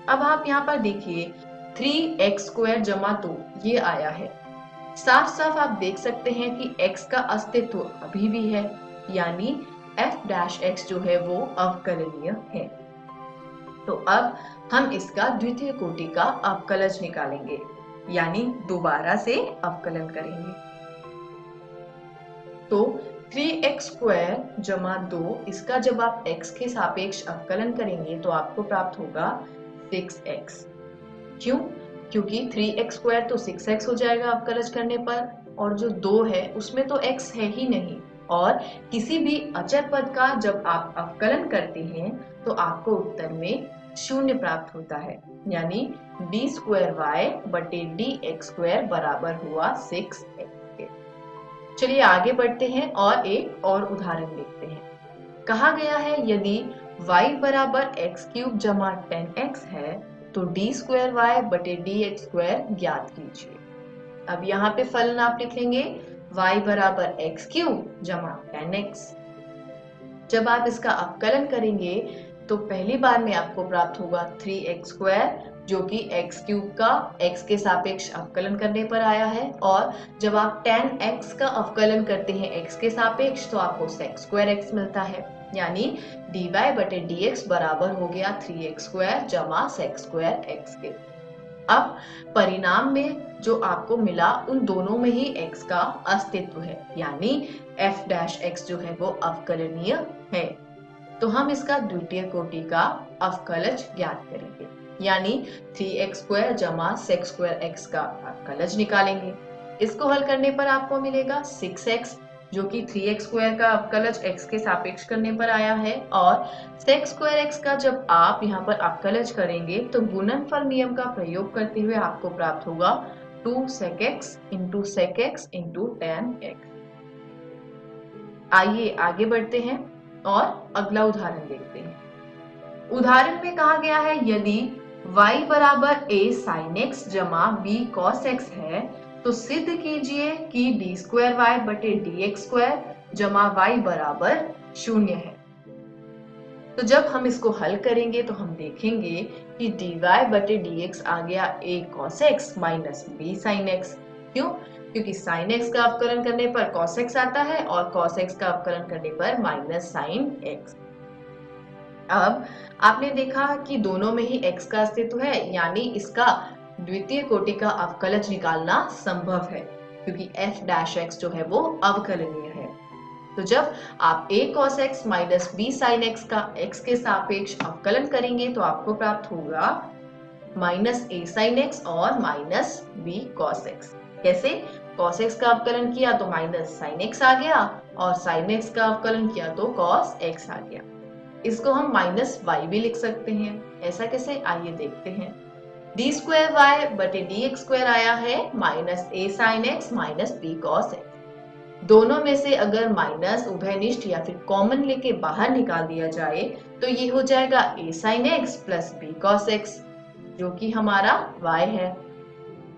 अब आप यहाँ पर देखिए 3x स्क्वायर जमा 2 ये आया है। साफ साफ आप देख सकते हैं कि x का अस्तित्व अभी भी है, यानी f' जो है वो अवकलनीय है। तो अब हम इसका द्वितीय कोटि का अवकलज निकालेंगे, यानी दोबारा से अवकलन करेंगे। तो 3x स्क्वायर जमा 2 इसका जब आप x के सापेक्ष अवकलन करेंगे तो आपको प्राप्त होगा 6x। क्यों? क्योंकि 3x स्क्वायर तो 6x हो जाएगा अवकलज करने पर, और जो 2 है उसमें तो x है ही नहीं। और किसी भी अचर पद का जब आप अवकलन करते हैं तो आपको उत्तर में 0 प्राप्त होता है, यानी d स्क्वायर y बटे dx स्क्वायर बराबर हुआ 6x के। चलिए आगे बढ़ते हैं और एक और उदाहरण देखते हैं। कहा गया है यदि y बराबर x क्यूब जमा 10x है तो d स्क्वायर y बटे dx स्क्वायर ज्ञात कीजिए। अब यहाँ पे फलन आप लिखेंगे y बराबर x क्यूब जमा 10x। जब आप इसका अवकलन करेंगे तो पहली बार में आपको प्राप्त होगा 3x स्क्वायर, जो कि x क्यूब का x के सापेक्ष अवकलन करने पर आया है, और जब आप 10x का अवकलन करते हैं x के सापेक्ष तो आपको sec स्क्वायर x मिलता है, यानी dy बटे dx बराबर हो गया 3x स्क्वायर जमा sec स्क्वायर x के। अब परिणाम में जो आपको मिला उन दोनों में ही x का अस्तित्व है, यानी f' जो है वो अवकलनीय है। तो हम इसका द्वितीय कोटि का अवकलज ज्ञात करेंगे, यानी 3x स्क्वायर जमा sec स्क्वायर x का अवकलज निकालेंगे। इसको हल करने पर आपको मिलेगा 6x, जो कि 3x स्क्वायर का अवकलज x के सापेक्ष करने पर आया है, और sec स्क्वायर x का जब आप यहाँ पर अवकलज करेंगे तो गुणनफल नियम का प्रयोग करते हुए आपको प्राप्त होगा 2 sec x into sec x into tan x। आइए आगे बढ़ते हैं और अगला उदाहरण देखते हैं। उदाहरण में कहा गया है यदि y बराबर a sin x जमा b cos x है तो सिद्ध कीजिए कि d स्क्वायर y बटे dx स्क्वायर जमा y बराबर 0 है। तो जब हम इसको हल करेंगे तो हम देखेंगे कि dy बटे dx आ गया a cos x minus b sin x। क्यों? क्योंकि sin x का अवकलन करने पर cos x आता है और cos x का अवकलन करने पर माइनस sin x। अब आपने देखा कि दोनों में ही x का अस्तित्व है, यानी इसका द्वितीय कोटि का अवकलज निकालना संभव है, क्योंकि f' जो है वो अवकलनीय है। तो जब आप a cos x minus b sin x का x के सापेक्ष अवकलन करेंगे तो आपको प्राप्त होगा माइनस a sin x और माइनस b cos x। कैसे? cos x का अवकलन किया तो माइनस sin x आ गया, और sin x का अवकलन किया तो cos x आ गया। इसको हम माइनस y भी लिख सकते हैं। ऐसा कैसे? आइए देखते हैं। d स्क्वायर y बटे dx स्क्वायर आया है minus a sin x minus b cos x। दोनों में से अगर माइनस उभयनिष्ठ या फिर कॉमन लेके बाहर निकाल दिया जाए तो ये हो जाएगा a sin x plus b cos x, जो कि हमारा y है।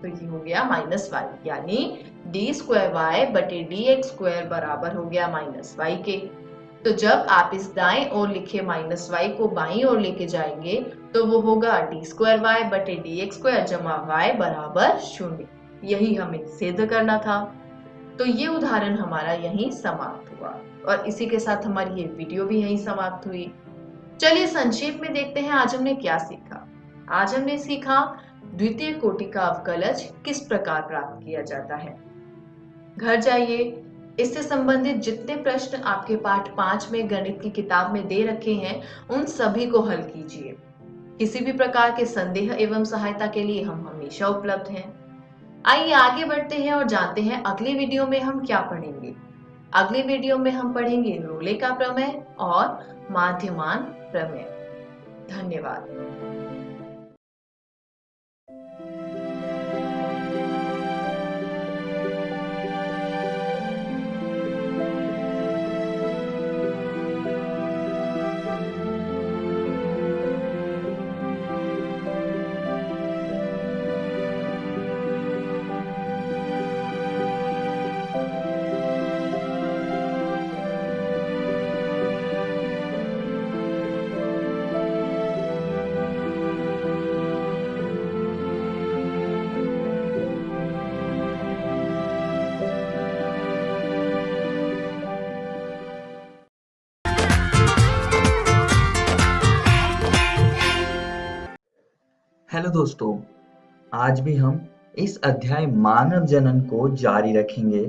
तो ये हो गया माइनस y, यानी d स्क्वायर y बटे dx स्क्वायर बराबर हो गया माइनस y के। तो जब आप इस दाएं ओर लिखे माइनस y को बाईं ओर लेके जाएंगे तो वो होगा d स्क्वायर y बटे dx स्क्वायर जमा y बराबर 0। यही हमें सिद्ध करना था। तो ये उदाहरण हमारा यहीं समाप्त हुआ, और इसी के साथ हमारी ये वीडियो भी यहीं समाप्त हुई। चलिए संक्षेप में देखते हैं आज हमने क्या सीखा। आज हमने सीखा द्वितीय कोटि का अवकलज किस प्रकार प्राप्त किया जाता है। घर जाइए, इससे संबंधित जितने प्रश्न आपके पाठ 5 में गणित की किताब में दे रखे हैं उन सभी को हल कीजिए। किसी भी प्रकार के संदेह एवं सहायता के लिए हम हमेशा उपलब्ध हैं। आइए आगे बढ़ते हैं और जानते हैं अगली वीडियो में हम क्या पढ़ेंगे। अगली वीडियो में हम पढ़ेंगे रोले का प्रमेय और माध्यमान प्रमेय। धन्यवाद। हेलो दोस्तों, आज भी हम इस अध्याय मानव जनन को जारी रखेंगे।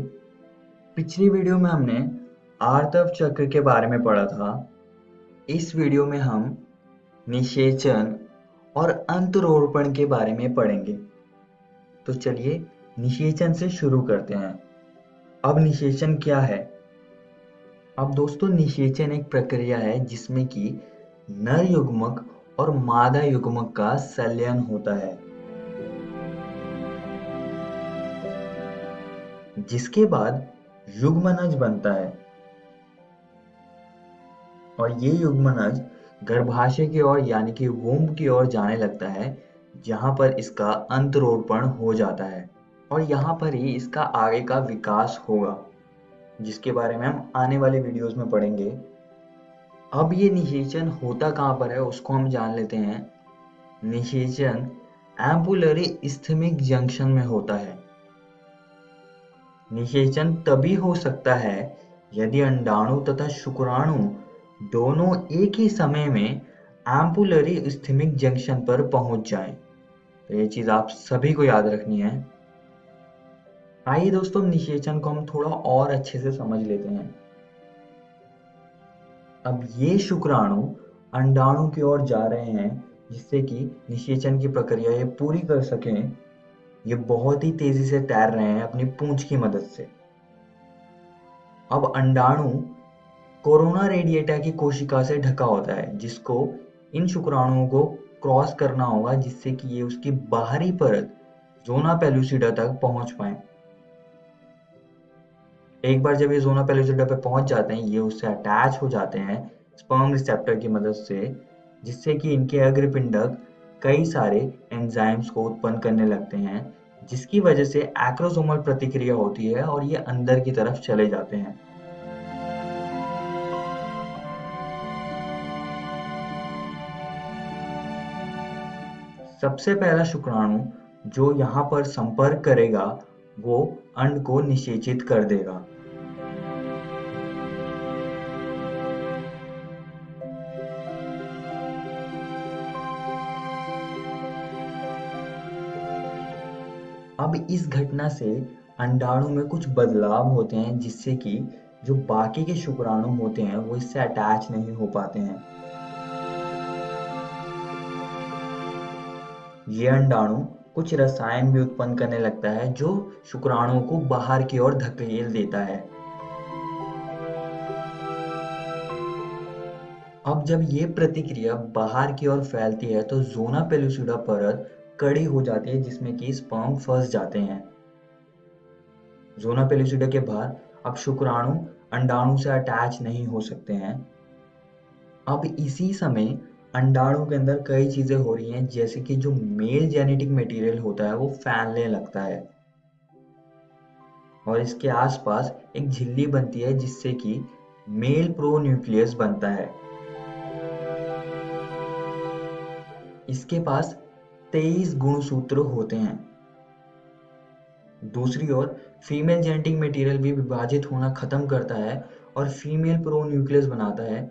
पिछली वीडियो में हमने आर्तव चक्र के बारे में पढ़ा था। इस वीडियो में हम निषेचन और अंतरोपण के बारे में पढ़ेंगे। तो चलिए निषेचन से शुरू करते हैं। अब निषेचन क्या है? अब दोस्तों, निषेचन एक प्रक्रिया है जिसमें कि नर युग्मक और मादा युग्मक का संलयन होता है, जिसके बाद युग्मनज बनता है और ये युग्मनज गर्भाशय की ओर यानी कि वुम्ब की ओर जाने लगता है, जहां पर इसका अंतरोपण हो जाता है और यहाँ पर ही इसका आगे का विकास होगा, जिसके बारे में हम आने वाले वीडियोस में पढ़ेंगे। अब ये निषेचन होता कहाँ पर है उसको हम जान लेते हैं। निषेचन एम्पुलरी इस्थमिक जंक्शन में होता है। निषेचन तभी हो सकता है यदि अंडाणु तथा शुक्राणु दोनों एक ही समय में एम्पुलरी इस्थमिक जंक्शन पर पहुंच जाएं। तो ये चीज आप सभी को याद रखनी है। आइए दोस्तों, निषेचन को हम थोड़ा और अच्छे से समझ लेते हैं। अब ये शुक्राणु अंडाणु की ओर जा रहे हैं, जिससे कि निषेचन की प्रक्रिया ये पूरी कर सकें। ये बहुत ही तेजी से तैर रहे हैं अपनी पूंछ की मदद से। अब अंडाणु कोरोना रेडिएटा की कोशिका से ढका होता है, जिसको इन शुक्राणुओं को क्रॉस करना होगा, जिससे कि ये उसकी बाहरी परत ज़ोना पेलुसिडा तक पहुंच पाए। एक बार जब ये ज़ोना पेलुसिडा पे पहुंच जाते हैं, ये उससे अटैच हो जाते हैं स्पर्म रिसेप्टर की मदद से, जिससे कि इनके अग्रपिंडक कई सारे एंजाइम्स को उत्पन्न करने लगते हैं, जिसकी वजह से एक्रोसोमल प्रतिक्रिया होती है और ये अंदर की तरफ चले जाते हैं। सबसे पहला शुक्राणु जो यहाँ पर संपर्क करेगा वो अंड को निषेचित कर देगा। अब इस घटना से अंडाणु में कुछ बदलाव होते हैं, जिससे कि जो बाकी के शुक्राणु होते हैं वो इससे अटैच नहीं हो पाते हैं। ये अंडाणु कुछ रसायन भी उत्पन्न करने लगता है जो शुक्राणुओं को बाहर की ओर धकेल देता है। अब जब ये प्रतिक्रिया बाहर की ओर फैलती है तो ज़ोना पेलुसिडा परत कड़ी हो जाती है, जिसमें कि स्पर्म फंस जाते हैं। ज़ोना पेलुसिडा के बाहर अब शुक्राणु अंडाणु से अटैच नहीं हो सकते हैं। अब इसी समय अंडाणु के अंदर कई चीजें हो रही हैं, जैसे कि जो मेल जेनेटिक मटेरियल होता है वो फैलने लगता है और इसके आसपास एक झिल्ली बनती है, जिससे कि मेल प्रोन्यूक्लियस बनता है। इसके पास 23 गुणसूत्र होते हैं। दूसरी ओर फीमेल जेनेटिक मटेरियल भी विभाजित होना खत्म करता है और फीमेल प्रोन्यूक्लियस बनाता है।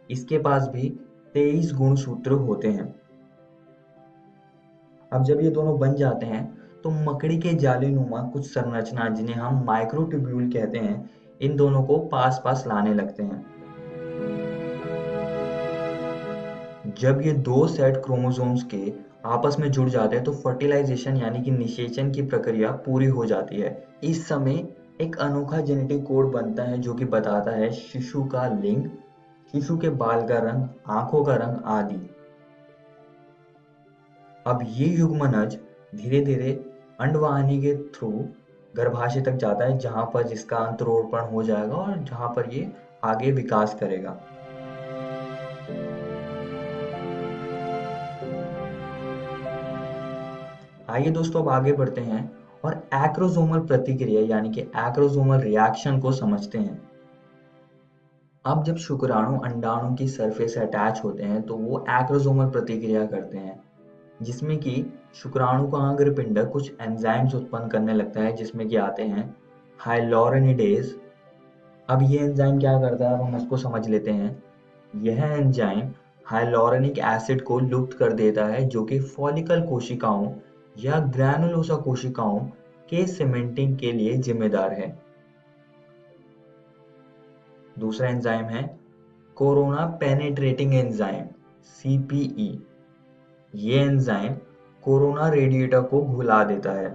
इसके पास भी 23 गुणसूत्र होते हैं। अब जब ये दोनों बन जाते हैं तो मकड़ी के जालीनुमा कुछ संरचना, जिन्हें हम माइक्रोट्यूब्यूल कहते हैं, इन दोनों को पास पास लाने लगते हैं। जब ये दो सेट क्रोमोसोम्स के आपस में जुड़ जाते हैं तो फर्टिलाइजेशन यानी कि निषेचन की प्रक्रिया पूरी हो जाती है। इस समय एक अनोखा जेनेटिक कोड बनता है जो कि बताता है शिशु का लिंग, शिशु के बाल का रंग, आंखों का रंग आदि। अब ये युग्मनज धीरे धीरे अंडवाहिनी के थ्रू गर्भाशय तक जाता है, जहां पर जिसका अंतरोपण हो जाएगा और जहां पर ये आगे विकास करेगा। आइए दोस्तों, अब आगे बढ़ते हैं और एक्रोसोमल प्रतिक्रिया यानी कि एक्रोसोमल रिएक्शन को समझते हैं। अब जब शुक्राणु अंडाणु की सरफेस से अटैच होते हैं तो वो एक्रोसोमल प्रतिक्रिया करते हैं, जिसमें कि शुक्राणु का अग्रपिंडक कुछ एंजाइम्स उत्पन्न करने लगता है, जिसमें कि आते हैं हाइलोरेनिडेज। अब ये एंजाइम क्या करता है, अब हम इसको समझ लेते हैं। यह एंजाइम हाइलोरेनिक एसिड को लुप्त कर देता है, जो कि फॉलिकल कोशिकाओं या ग्रैनुलोसा कोशिकाओं के सीमेंटिंग के लिए जिम्मेदार है। दूसरा एंजाइम है कोरोना पेनेट्रेटिंग एंजाइम CPE। ये एंजाइम कोरोना रेडिएटर को घुला देता है।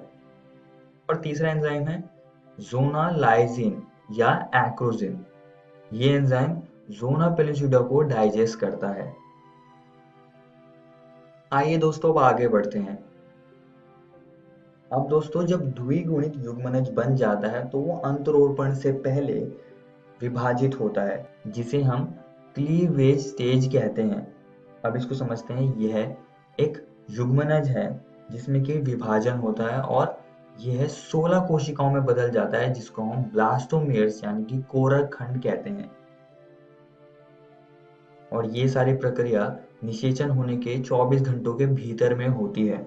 और तीसरा एंजाइम है जोना लाइजिन या एक्रोजिन। ये एंजाइम जोना पेलिसिडा को डाइजेस्ट करता है। आइए दोस्तों अब आगे बढ़ते हैं। अब दोस्तों जब द्विगुणित युग्मनज बन जाता है तो वो अंतरोपण से पहले विभाजित होता है, जिसे हम क्लीवेज स्टेज कहते हैं। अब इसको समझते हैं। यह एक युग्मनज है जिसमें कि विभाजन होता है और यह 16 कोशिकाओं में बदल जाता है, जिसको हम ब्लास्टोमेर्स यानी कि कोरक खंड कहते हैं। और ये सारी प्रक्रिया निषेचन होने के 24 घंटों के भीतर में होती है।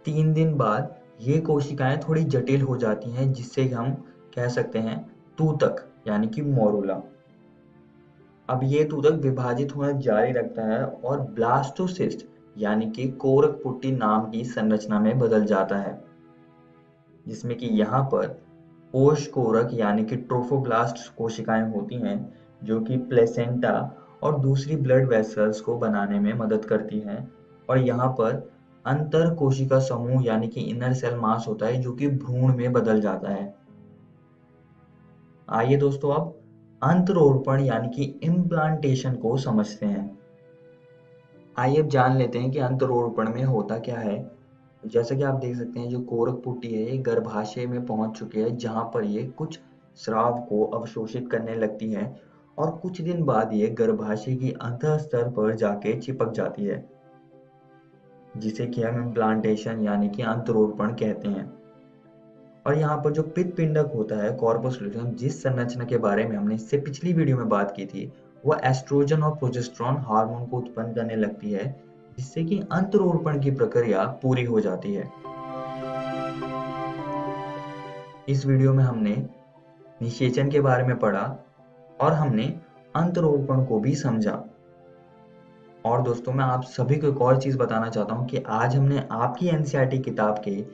3 दिन बाद ये कोशिकाएं थोड़ी जटिल हो जाती हैं, जिससे हम कह सकते हैं तूतक यानी कि मोरुला। अब ये तूतक विभाजित होना जारी रखता है और ब्लास्टोसिस्ट यानी कि कोरक पुट्टी नाम की संरचना में बदल जाता है, जिसमें कि यहाँ पर कोश कोरक यानी कि ट्रोफोब्लास्ट कोशिकाएं होती हैं, जो कि प्लेसेंटा और दूसरी ब्लड वेसल्स को बनाने में मदद करती हैं। और यहाँ पर अंतर कोशिका समूह यानी कि इनर सेल मास होता है, जो कि भ्रूण में बदल जाता है। आइए दोस्तों अब अंतरोपण यानी कि इम्प्लांटेशन को समझते हैं। आइए अब जान लेते हैं कि अंतरोपण में होता क्या है। जैसा कि आप देख सकते हैं, जो कोरक पुट्टी है ये गर्भाशय में पहुंच चुकी है, जहां पर ये कुछ स्राव को अवशोषित करने लगती है और कुछ दिन बाद ये गर्भाशय की अंतः स्तर पर जाके चिपक जाती है, जिसे कि हम इम्प्लांटेशन यानी कि अंतरोपण कहते हैं। और यहाँ पर जो पित्तपिंडक होता है कॉर्पस लूटियम, जिस संरचना के बारे में हमने इससे पिछली वीडियो में बात की थी, वह एस्ट्रोजन और प्रोजेस्टेरॉन हार्मोन को उत्पन्न करने लगती है, जिससे कि अंतरोपण की प्रक्रिया पूरी हो जाती है। इस वीडियो में हमने निषेचन के बारे में पढ़ा और हमने अंतरोपण को भी समझा। और दोस्तों मैं आप सभी को एक और चीज बताना चाहता हूँ कि आज हमने आपकी NCERT किताब के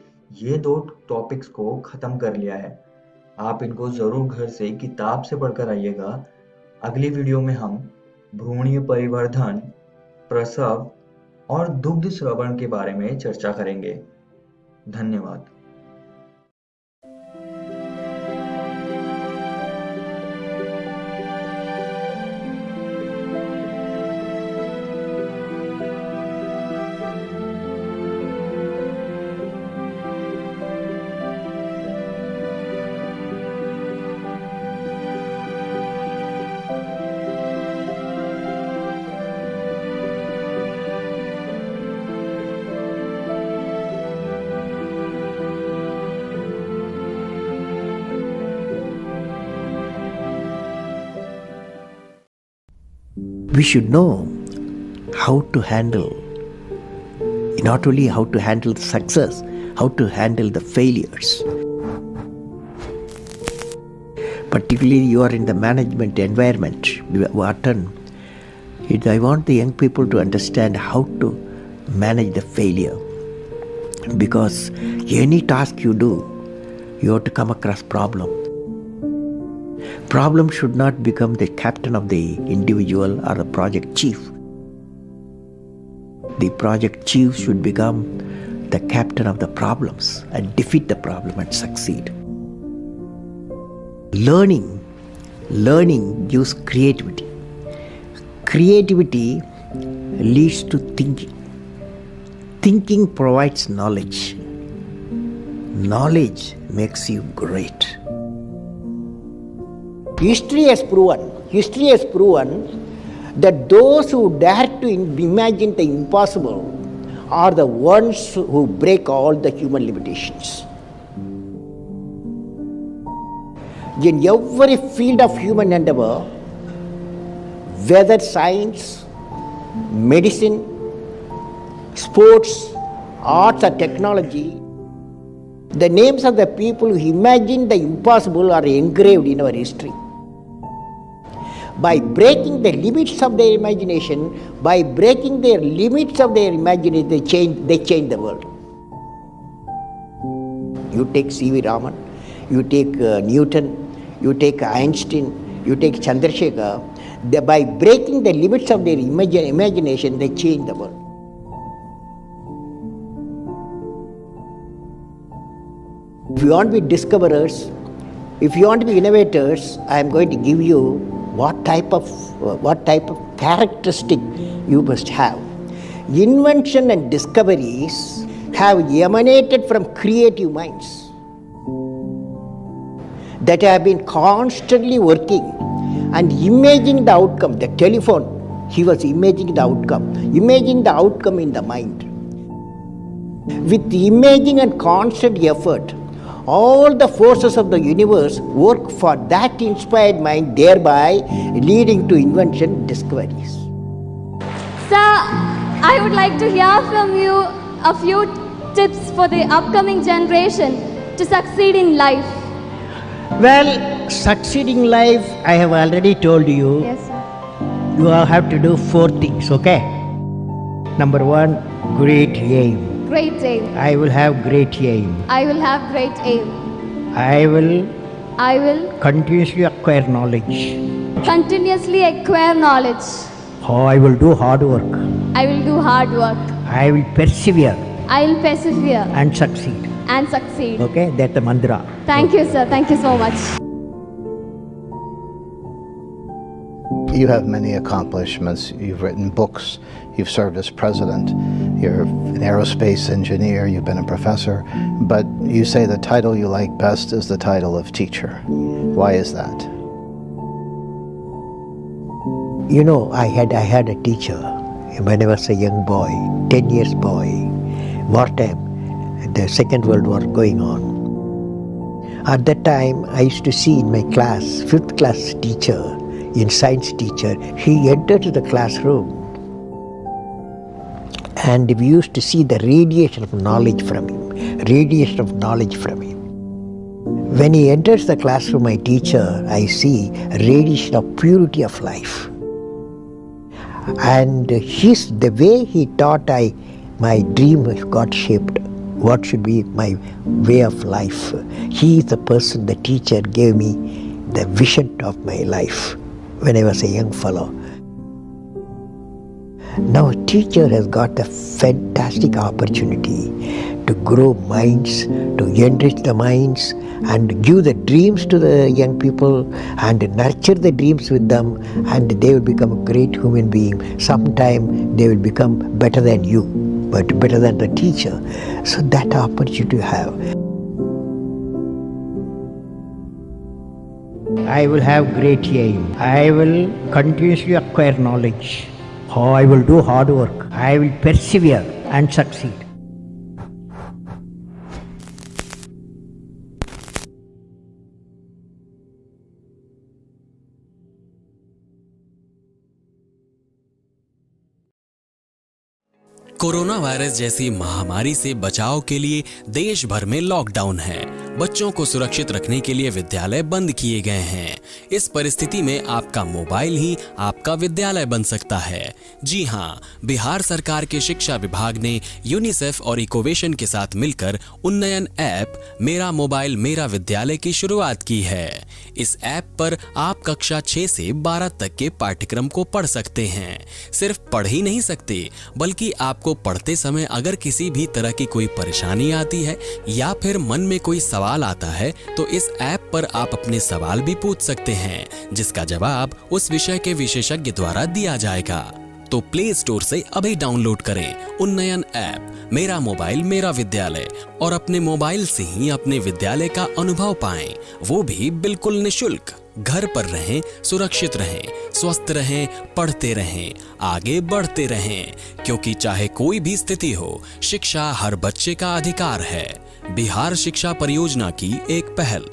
ये 2 टॉपिक्स को खत्म कर लिया है। आप इनको जरूर घर से किताब से पढ़कर आइएगा। अगली वीडियो में हम भ्रूणीय परिवर्धन, प्रसव और दुग्ध श्रवण के बारे में चर्चा करेंगे। धन्यवाद। We should know how to handle, not only how to handle the success, how to handle the failures. Particularly you are in the management environment, Wharton. I want the young people to understand how to manage the failure. Because any task you do, you have to come across problem. Problem should not become the captain of the individual or the project chief. The project chief should become the captain of the problems and defeat the problem and succeed. Learning gives creativity. Creativity leads to thinking. Thinking provides knowledge. Knowledge makes you great. History has proven that those who dare to imagine the impossible are the ones who break all the human limitations. In every field of human endeavor, whether science, medicine, sports, arts or technology, the names of the people who imagined the impossible are engraved in our history. By breaking the limits of their imagination, they change the world. You take C.V. Raman, you take Newton, you take Einstein, you take Chandrasekhar. By breaking the limits of their imagination, they change the world. If you want to be discoverers, if you want to be innovators, I am going to give you what type of characteristic you must have. Invention and discoveries have emanated from creative minds that have been constantly working and imagining the outcome. The telephone, he was imagining the outcome in the mind. With imaging and constant effort, all the forces of the universe work for that inspired mind, thereby leading to invention discoveries. Sir, I would like to hear from you a few tips for the upcoming generation to succeed in life. Well, succeeding life, I have already told you. Yes, sir. You have to do 4 things, okay? Number 1, great aim. Great aim. I will have great aim. I will have great aim. I will I will continuously acquire knowledge. continuously acquire knowledge. Oh, I will do hard work. I will do hard work. I will persevere I will persevere and succeed. and succeed. Okay, that's the mantra. Thank you, sir. Thank you so much. You have many accomplishments. You've written books. You've served as president. You're an aerospace engineer. You've been a professor. But you say the title you like best is the title of teacher. Why is that? You know, I had a teacher when I was a young boy, 10 years boy, wartime, the Second World War going on. At that time, I used to see in my class, 5th class teacher, in science teacher, he entered the classroom and we used to see the radiation of knowledge from him. When he enters the classroom, my teacher, I see a radiation of purity of life. And the way he taught, my dream got shaped. What should be my way of life? He is the person, the teacher gave me the vision of my life when I was a young fellow. Now a teacher has got a fantastic opportunity to grow minds, to enrich the minds and give the dreams to the young people and nurture the dreams with them, and they will become a great human being. Sometime they will become better than you, but better than the teacher. So that opportunity you have. I will have great aim. I will continuously acquire knowledge. Oh, I will do hard work. I will persevere and succeed. Corona virus जैसी महामारी से बचाव के लिए देश भर में lockdown है। बच्चों को सुरक्षित रखने के लिए विद्यालय बंद किए गए हैं। इस परिस्थिति में आपका मोबाइल ही आपका विद्यालय बन सकता है। जी हाँ, बिहार सरकार के शिक्षा विभाग ने यूनिसेफ और इकोवेशन के साथ मिलकर उन्नयन ऐप मेरा मोबाइल मेरा विद्यालय की शुरुआत की है। इस ऐप पर आप कक्षा 6 से 12 तक के पाठ्यक्रम को पढ़ सकते हैं। सिर्फ पढ़ ही नहीं सकते, बल्कि आपको पढ़ते समय अगर किसी भी तरह की कोई परेशानी आती है या फिर मन में कोई सवाल आता है तो इस ऐप पर आप अपने सवाल भी पूछ सकते हैं, जिसका जवाब उस विषय के विशेषज्ञ द्वारा दिया जाएगा। तो प्ले स्टोर से अभी डाउनलोड करें उन्नयन ऐप मेरा मोबाइल मेरा विद्यालय और अपने मोबाइल से ही अपने विद्यालय का अनुभव पाएं, वो भी बिल्कुल निशुल्क। घर पर रहें, सुरक्षित रहें, स्वस्थ रहें, पढ़ते रहें, आगे बढ़ते रहें, क्योंकि चाहे कोई भी स्थिति हो, शिक्षा हर बच्चे का अधिकार है। बिहार शिक्षा परियोजना की एक पहल।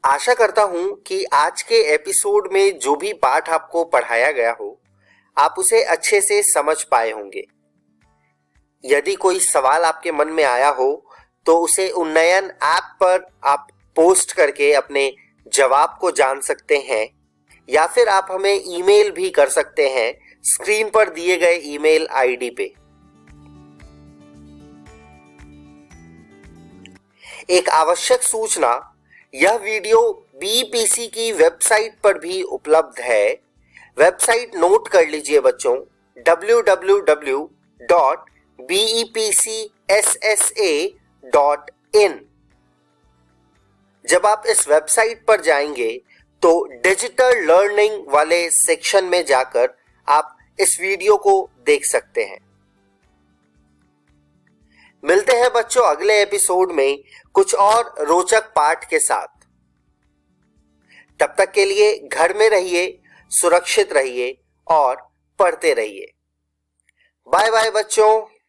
आशा करता हूं कि आज के एपिसोड में जो भी पाठ आपको पढ़ाया गया हो, आप उसे अच्छे से समझ पाए होंगे। यदि कोई सवाल आपके मन में आया हो तो उसे उन्नयन ऐप पर आप पोस्ट करके अपने जवाब को जान सकते हैं। या फिर आप हमें ईमेल भी कर सकते हैं स्क्रीन पर दिए गए ईमेल आईडी पे। एक आवश्यक सूचना, यह वीडियो बीईपीसी की वेबसाइट पर भी उपलब्ध है। वेबसाइट नोट कर लीजिए बच्चों, www.bepcssa.in। जब आप इस वेबसाइट पर जाएंगे तो डिजिटल लर्निंग वाले सेक्शन में जाकर आप इस वीडियो को देख सकते हैं। मिलते हैं बच्चों अगले एपिसोड में कुछ और रोचक पाठ के साथ। तब तक के लिए घर में रहिए, सुरक्षित रहिए और पढ़ते रहिए। बाय बाय बच्चों।